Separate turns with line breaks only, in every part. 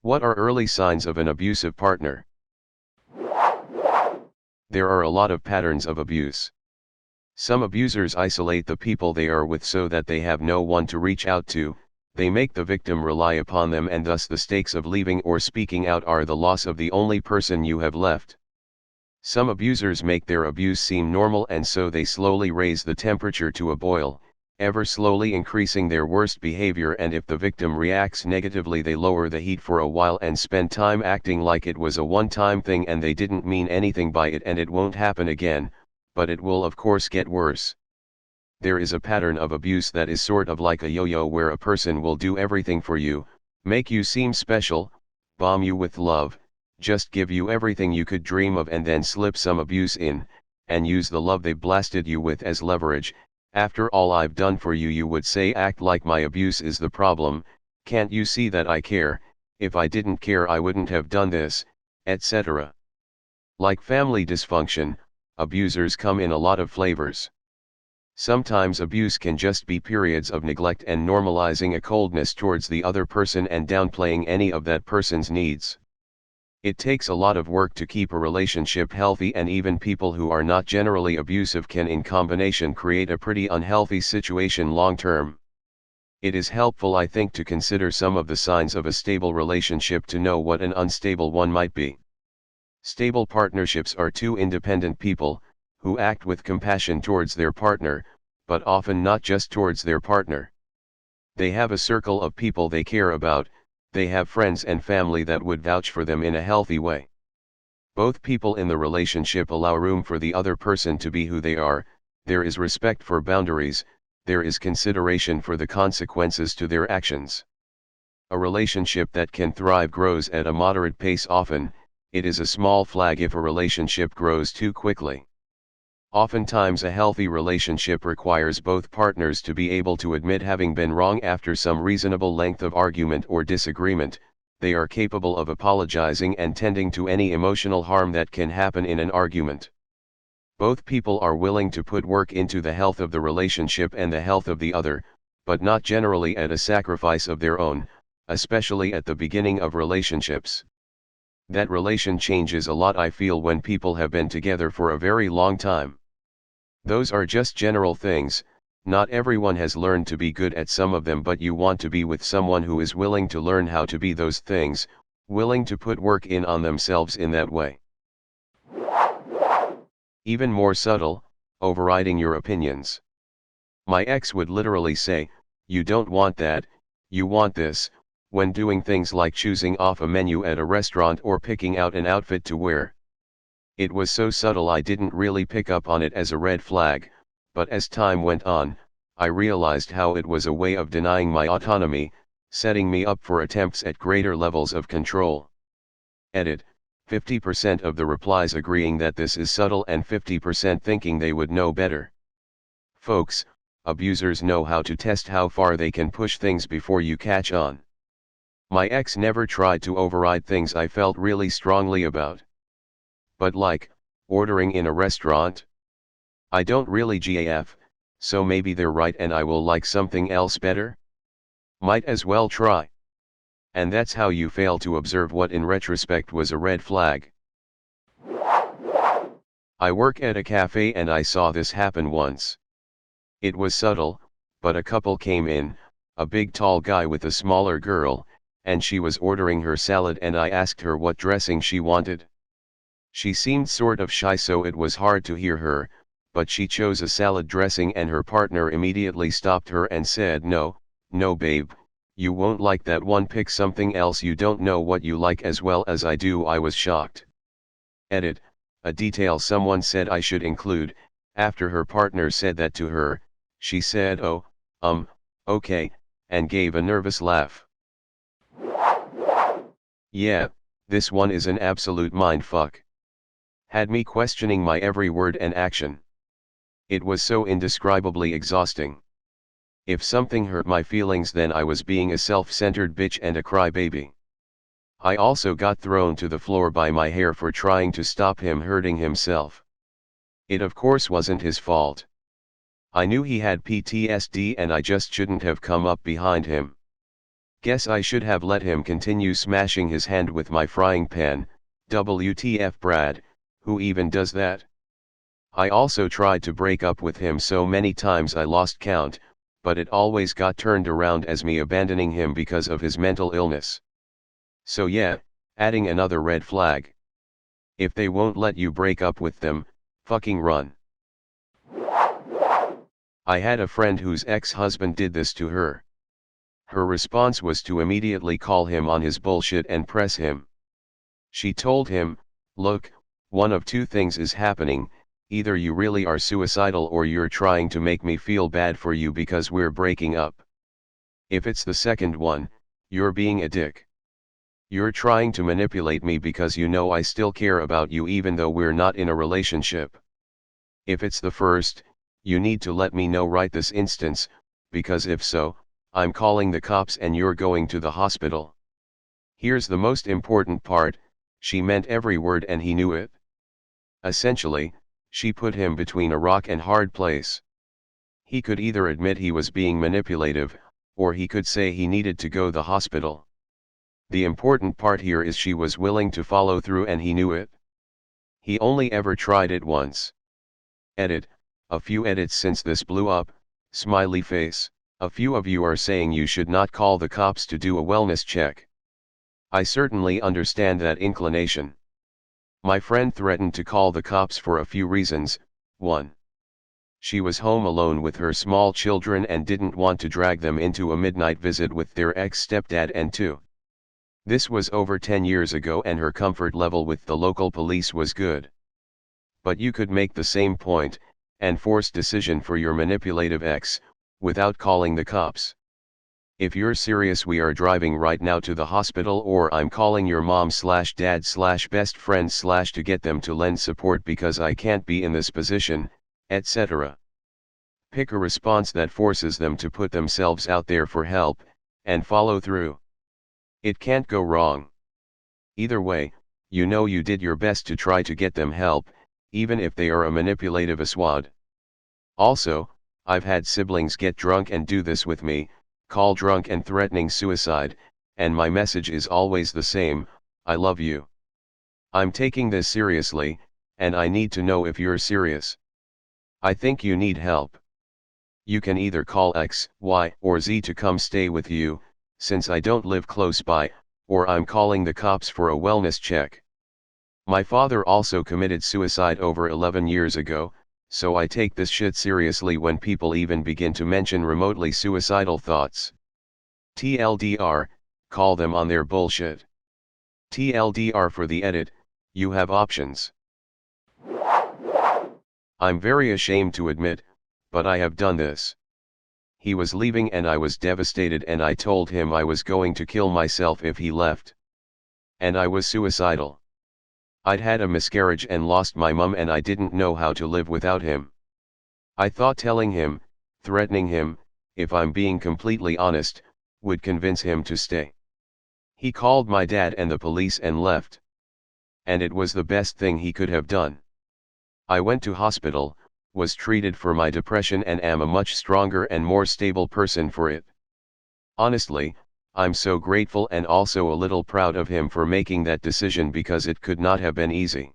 What are early signs of an abusive partner? There are a lot of patterns of abuse. Some abusers isolate the people they are with so that they have no one to reach out to. They make the victim rely upon them, and thus the stakes of leaving or speaking out are the loss of the only person you have left. Some abusers make their abuse seem normal, and so they slowly raise the temperature to a boil, ever slowly increasing their worst behavior, and if the victim reacts negatively they lower the heat for a while and spend time acting like it was a one-time thing and they didn't mean anything by it and it won't happen again, but it will of course get worse. There is a pattern of abuse that is sort of like a yo-yo, where a person will do everything for you, make you seem special, bomb you with love, just give you everything you could dream of, and then slip some abuse in, and use the love they blasted you with as leverage. After all I've done for you, you would say, act like my abuse is the problem, can't you see that I care? If I didn't care I wouldn't have done this, etc. Like family dysfunction, abusers come in a lot of flavors. Sometimes abuse can just be periods of neglect and normalizing a coldness towards the other person and downplaying any of that person's needs. It takes a lot of work to keep a relationship healthy, and even people who are not generally abusive can in combination create a pretty unhealthy situation long term. It is helpful, I think, to consider some of the signs of a stable relationship to know what an unstable one might be. Stable partnerships are two independent people, who act with compassion towards their partner, but often not just towards their partner. They have a circle of people they care about, they have friends and family that would vouch for them in a healthy way. Both people in the relationship allow room for the other person to be who they are, there is respect for boundaries, there is consideration for the consequences to their actions. A relationship that can thrive grows at a moderate pace often. It is a small flag if a relationship grows too quickly. Oftentimes a healthy relationship requires both partners to be able to admit having been wrong after some reasonable length of argument or disagreement. They are capable of apologizing and tending to any emotional harm that can happen in an argument. Both people are willing to put work into the health of the relationship and the health of the other, but not generally at a sacrifice of their own, especially at the beginning of relationships. That relation changes a lot, I feel, when people have been together for a very long time. Those are just general things. Not everyone has learned to be good at some of them, but you want to be with someone who is willing to learn how to be those things, willing to put work in on themselves in that way. Even more subtle, overriding your opinions. My ex would literally say, "You don't want that, you want this," when doing things like choosing off a menu at a restaurant or picking out an outfit to wear. It was so subtle I didn't really pick up on it as a red flag, but as time went on, I realized how it was a way of denying my autonomy, setting me up for attempts at greater levels of control. Edit: 50% of the replies agreeing that this is subtle and 50% thinking they would know better. Folks, abusers know how to test how far they can push things before you catch on. My ex never tried to override things I felt really strongly about. But like, ordering in a restaurant? I don't really gaf, so maybe they're right and I will like something else better? Might as well try. And that's how you fail to observe what in retrospect was a red flag. I work at a cafe and I saw this happen once. It was subtle, but a couple came in, a big tall guy with a smaller girl, and she was ordering her salad and I asked her what dressing she wanted. She seemed sort of shy, so it was hard to hear her, but she chose a salad dressing and her partner immediately stopped her and said, "No, no babe, you won't like that one, pick something else, you don't know what you like as well as I do." I was shocked. Edit: a detail someone said I should include: after her partner said that to her, she said, "Oh, okay," and gave a nervous laugh. Yeah, this one is an absolute mindfuck. Had me questioning my every word and action. It was so indescribably exhausting. If something hurt my feelings, then I was being a self-centered bitch and a crybaby. I also got thrown to the floor by my hair for trying to stop him hurting himself. It of course wasn't his fault. I knew he had PTSD and I just shouldn't have come up behind him. Guess I should have let him continue smashing his hand with my frying pan. WTF Brad, who even does that? I also tried to break up with him so many times I lost count, but it always got turned around as me abandoning him because of his mental illness. So yeah, adding another red flag. If they won't let you break up with them, fucking run. I had a friend whose ex-husband did this to her. Her response was to immediately call him on his bullshit and press him. She told him, "Look, one of two things is happening, either you really are suicidal or you're trying to make me feel bad for you because we're breaking up. If it's the second one, you're being a dick. You're trying to manipulate me because you know I still care about you even though we're not in a relationship. If it's the first, you need to let me know right this instance, because if so, I'm calling the cops and you're going to the hospital." Here's the most important part, she meant every word and he knew it. Essentially, she put him between a rock and hard place. He could either admit he was being manipulative, or he could say he needed to go to the hospital. The important part here is she was willing to follow through and he knew it. He only ever tried it once. Edit, a few edits since this blew up, smiley face. A few of you are saying you should not call the cops to do a wellness check. I certainly understand that inclination. My friend threatened to call the cops for a few reasons. 1. She was home alone with her small children and didn't want to drag them into a midnight visit with their ex-stepdad, and 2. This was over 10 years ago and her comfort level with the local police was good. But you could make the same point, and force decision for your manipulative ex, without calling the cops. If you're serious, we are driving right now to the hospital, or I'm calling your mom/dad/best friend/ to get them to lend support because I can't be in this position, etc. Pick a response that forces them to put themselves out there for help, and follow through. It can't go wrong. Either way, you know you did your best to try to get them help, even if they are a manipulative aswad. Also, I've had siblings get drunk and do this with me, call drunk and threatening suicide, and my message is always the same: I love you. I'm taking this seriously, and I need to know if you're serious. I think you need help. You can either call X, Y, or Z to come stay with you, since I don't live close by, or I'm calling the cops for a wellness check. My father also committed suicide over 11 years ago, so I take this shit seriously when people even begin to mention remotely suicidal thoughts. TLDR, call them on their bullshit. TLDR for the edit, you have options. I'm very ashamed to admit, but I have done this. He was leaving and I was devastated, and I told him I was going to kill myself if he left. And I was suicidal. I'd had a miscarriage and lost my mum, and I didn't know how to live without him. I thought telling him, threatening him, if I'm being completely honest, would convince him to stay. He called my dad and the police and left. And it was the best thing he could have done. I went to hospital, was treated for my depression, and am a much stronger and more stable person for it. Honestly, I'm so grateful and also a little proud of him for making that decision, because it could not have been easy.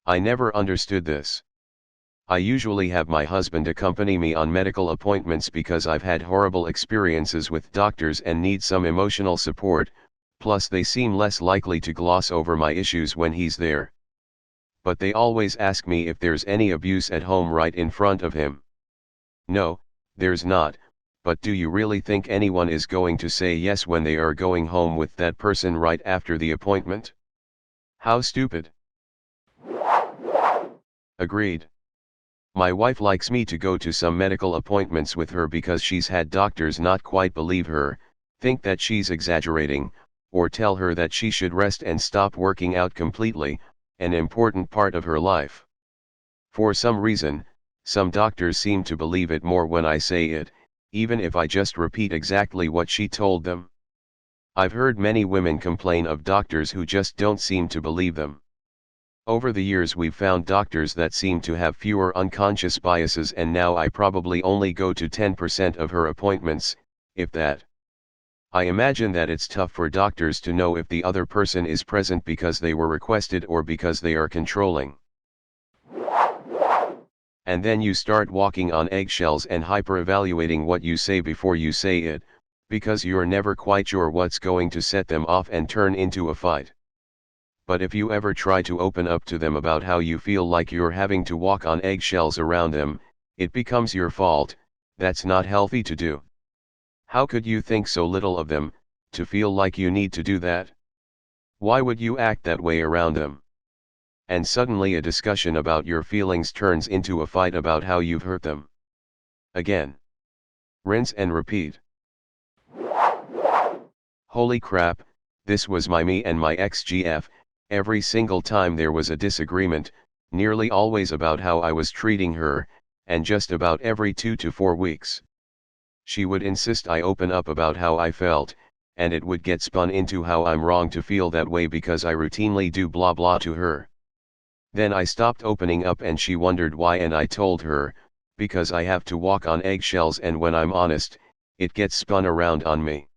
I never understood this. I usually have my husband accompany me on medical appointments because I've had horrible experiences with doctors and need some emotional support, plus they seem less likely to gloss over my issues when he's there. But they always ask me if there's any abuse at home right in front of him. No, there's not. But do you really think anyone is going to say yes when they are going home with that person right after the appointment? How stupid. Agreed. My wife likes me to go to some medical appointments with her because she's had doctors not quite believe her, think that she's exaggerating, or tell her that she should rest and stop working out completely, an important part of her life. For some reason, some doctors seem to believe it more when I say it, even if I just repeat exactly what she told them. I've heard many women complain of doctors who just don't seem to believe them. Over the years we've found doctors that seem to have fewer unconscious biases, and now I probably only go to 10% of her appointments, if that. I imagine that it's tough for doctors to know if the other person is present because they were requested or because they are controlling. And then you start walking on eggshells and hyper-evaluating what you say before you say it, because you're never quite sure what's going to set them off and turn into a fight. But if you ever try to open up to them about how you feel like you're having to walk on eggshells around them, it becomes your fault. That's not healthy to do. How could you think so little of them, to feel like you need to do that? Why would you act that way around them? And suddenly a discussion about your feelings turns into a fight about how you've hurt them. Again. Rinse and repeat. Holy crap, this was me and my ex-GF. Every single time there was a disagreement, nearly always about how I was treating her, and just about every 2 to 4 weeks. She would insist I open up about how I felt, and it would get spun into how I'm wrong to feel that way because I routinely do blah blah to her. Then I stopped opening up and she wondered why, and I told her, because I have to walk on eggshells, and when I'm honest, it gets spun around on me.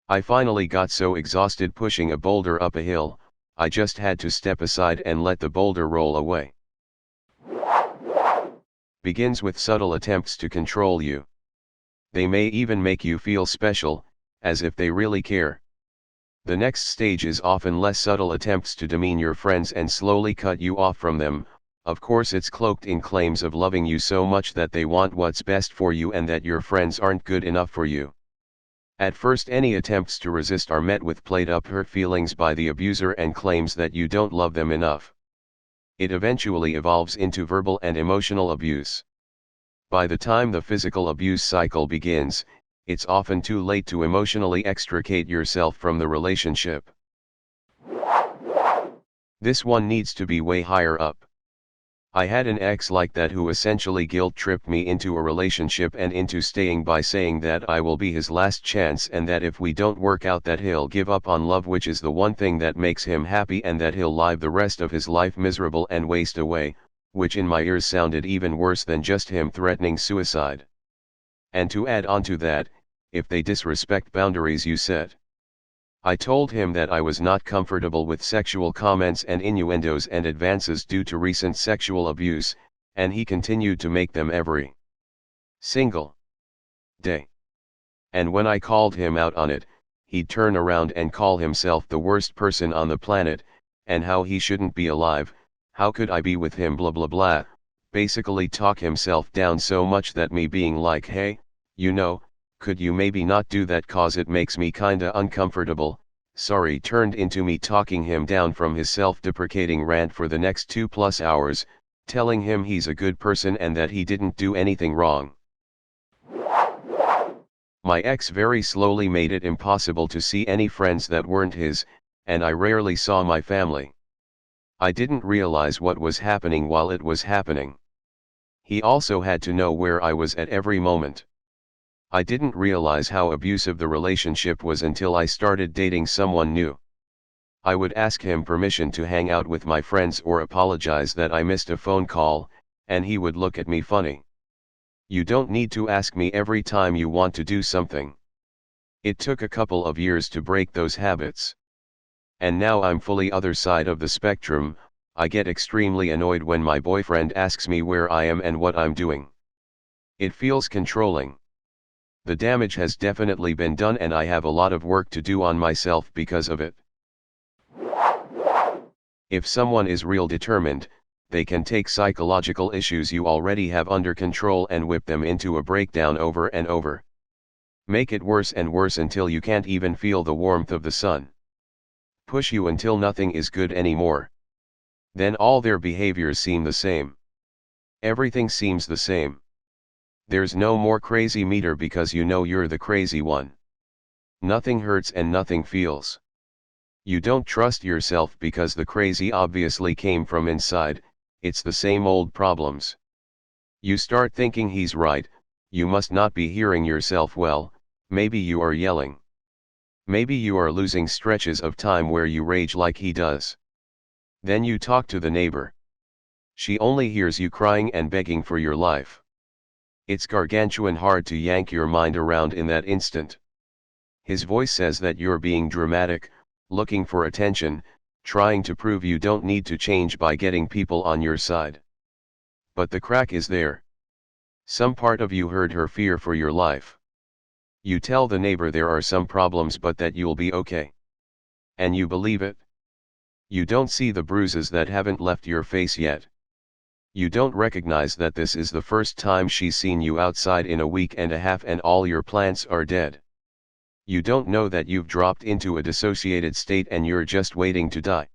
I finally got so exhausted pushing a boulder up a hill, I just had to step aside and let the boulder roll away. Begins with subtle attempts to control you. They may even make you feel special, as if they really care. The next stage is often less subtle attempts to demean your friends and slowly cut you off from them. Of course, it's cloaked in claims of loving you so much that they want what's best for you and that your friends aren't good enough for you. At first, any attempts to resist are met with played-up hurt feelings by the abuser and claims that you don't love them enough. It eventually evolves into verbal and emotional abuse. By the time the physical abuse cycle begins, it's often too late to emotionally extricate yourself from the relationship. This one needs to be way higher up. I had an ex like that who essentially guilt-tripped me into a relationship and into staying by saying that I will be his last chance and that if we don't work out that he'll give up on love, which is the one thing that makes him happy, and that he'll live the rest of his life miserable and waste away, which in my ears sounded even worse than just him threatening suicide. And to add on to that, if they disrespect boundaries you set. I told him that I was not comfortable with sexual comments and innuendos and advances due to recent sexual abuse, and he continued to make them every single day. And when I called him out on it, he'd turn around and call himself the worst person on the planet, and how he shouldn't be alive, how could I be with him, blah blah blah, basically talk himself down so much that me being like, hey, you know, could you maybe not do that cause it makes me kinda uncomfortable, sorry, turned into me talking him down from his self-deprecating rant for the next 2+ hours, telling him he's a good person and that he didn't do anything wrong. My ex very slowly made it impossible to see any friends that weren't his, and I rarely saw my family. I didn't realize what was happening while it was happening. He also had to know where I was at every moment. I didn't realize how abusive the relationship was until I started dating someone new. I would ask him permission to hang out with my friends or apologize that I missed a phone call, and he would look at me funny. You don't need to ask me every time you want to do something. It took a couple of years to break those habits. And now I'm fully other side of the spectrum. I get extremely annoyed when my boyfriend asks me where I am and what I'm doing. It feels controlling. The damage has definitely been done and I have a lot of work to do on myself because of it. If someone is real determined, they can take psychological issues you already have under control and whip them into a breakdown over and over. Make it worse and worse until you can't even feel the warmth of the sun. Push you until nothing is good anymore. Then all their behaviors seem the same. Everything seems the same. There's no more crazy meter because you know you're the crazy one. Nothing hurts and nothing feels. You don't trust yourself because the crazy obviously came from inside. It's the same old problems. You start thinking he's right, you must not be hearing yourself well, maybe you are yelling. Maybe you are losing stretches of time where you rage like he does. Then you talk to the neighbor. She only hears you crying and begging for your life. It's gargantuan hard to yank your mind around in that instant. His voice says that you're being dramatic, looking for attention, trying to prove you don't need to change by getting people on your side. But the crack is there. Some part of you heard her fear for your life. You tell the neighbor there are some problems but that you'll be okay. And you believe it. You don't see the bruises that haven't left your face yet. You don't recognize that this is the first time she's seen you outside in a week and a half and all your plants are dead. You don't know that you've dropped into a dissociated state and you're just waiting to die.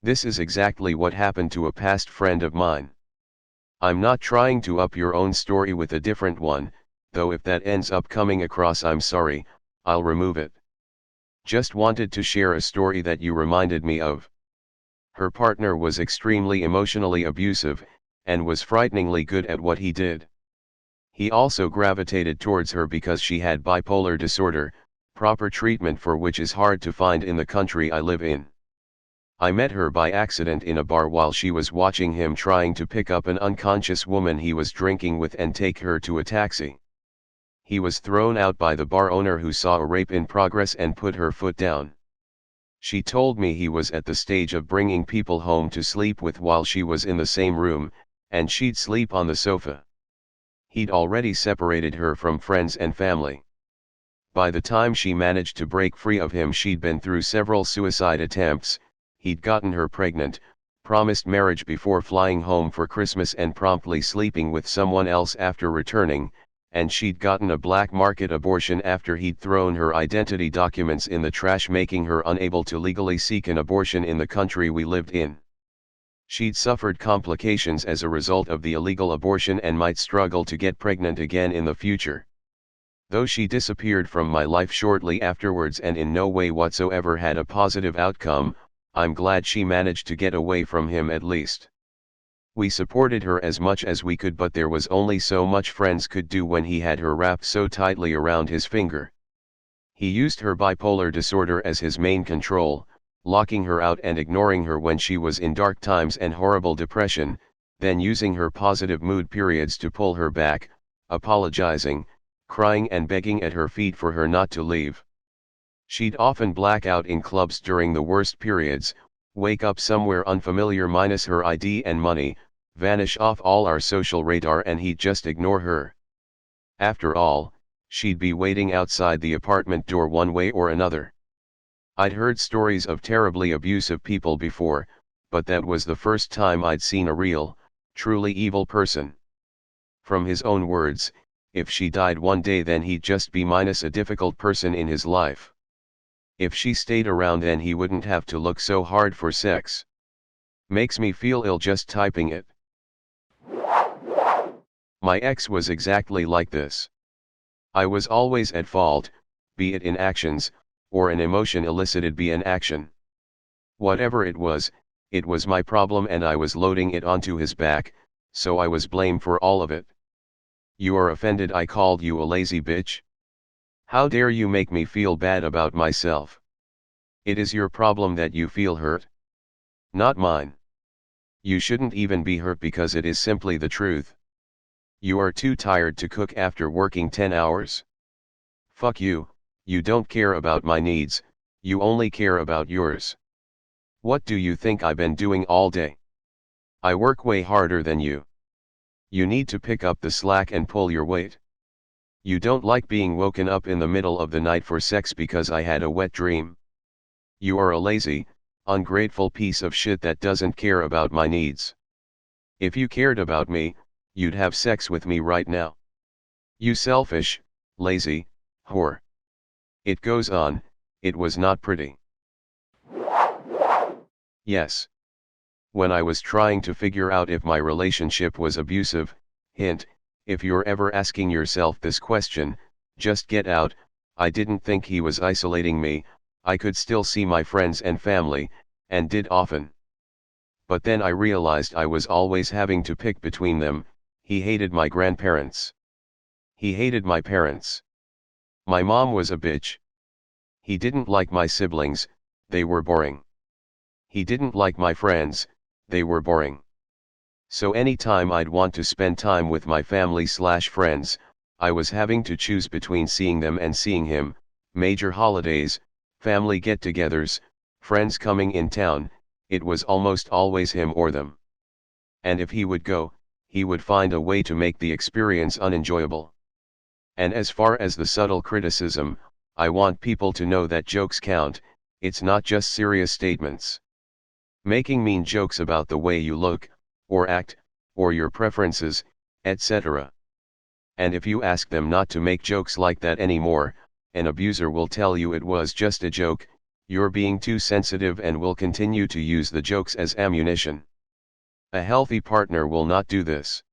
This is exactly what happened to a past friend of mine. I'm not trying to up your own story with a different one, though if that ends up coming across, I'm sorry, I'll remove it. Just wanted to share a story that you reminded me of. Her partner was extremely emotionally abusive, and was frighteningly good at what he did. He also gravitated towards her because she had bipolar disorder, proper treatment for which is hard to find in the country I live in. I met her by accident in a bar while she was watching him trying to pick up an unconscious woman he was drinking with and take her to a taxi. He was thrown out by the bar owner who saw a rape in progress and put her foot down. She told me he was at the stage of bringing people home to sleep with while she was in the same room, and she'd sleep on the sofa. He'd already separated her from friends and family. By the time she managed to break free of him, she'd been through several suicide attempts, he'd gotten her pregnant, promised marriage before flying home for Christmas and promptly sleeping with someone else after returning, and she'd gotten a black market abortion after he'd thrown her identity documents in the trash, making her unable to legally seek an abortion in the country we lived in. She'd suffered complications as a result of the illegal abortion and might struggle to get pregnant again in the future. Though she disappeared from my life shortly afterwards and in no way whatsoever had a positive outcome, I'm glad she managed to get away from him at least. We supported her as much as we could, but there was only so much friends could do when he had her wrapped so tightly around his finger. He used her bipolar disorder as his main control, locking her out and ignoring her when she was in dark times and horrible depression, then using her positive mood periods to pull her back, apologizing, crying and begging at her feet for her not to leave. She'd often black out in clubs during the worst periods, wake up somewhere unfamiliar minus her ID and money, vanish off all our social radar, and he'd just ignore her. After all, she'd be waiting outside the apartment door one way or another. I'd heard stories of terribly abusive people before, but that was the first time I'd seen a real, truly evil person. From his own words, if she died one day then he'd just be minus a difficult person in his life. If she stayed around then he wouldn't have to look so hard for sex. Makes me feel ill just typing it. My ex was exactly like this. I was always at fault, be it in actions, or an emotion elicited by an action. Whatever it was my problem and I was loading it onto his back, so I was blamed for all of it. You are offended I called you a lazy bitch? How dare you make me feel bad about myself? It is your problem that you feel hurt. Not mine. You shouldn't even be hurt because it is simply the truth. You are too tired to cook after working 10 hours. Fuck you, you don't care about my needs, you only care about yours. What do you think I've been doing all day? I work way harder than you. You need to pick up the slack and pull your weight. You don't like being woken up in the middle of the night for sex because I had a wet dream. You are a lazy, ungrateful piece of shit that doesn't care about my needs. If you cared about me, you'd have sex with me right now. You selfish, lazy, whore. It goes on, it was not pretty. Yes. When I was trying to figure out if my relationship was abusive, hint, if you're ever asking yourself this question, just get out, I didn't think he was isolating me, I could still see my friends and family, and did often. But then I realized I was always having to pick between them. He hated my grandparents. He hated my parents. My mom was a bitch. He didn't like my siblings, they were boring. He didn't like my friends, they were boring. So anytime I'd want to spend time with my family/friends, I was having to choose between seeing them and seeing him. Major holidays, family get-togethers, friends coming in town, it was almost always him or them. And if he would go, he would find a way to make the experience unenjoyable. And as far as the subtle criticism, I want people to know that jokes count, it's not just serious statements. Making mean jokes about the way you look, or act, or your preferences, etc. And if you ask them not to make jokes like that anymore, an abuser will tell you it was just a joke, you're being too sensitive, and will continue to use the jokes as ammunition. A healthy partner will not do this.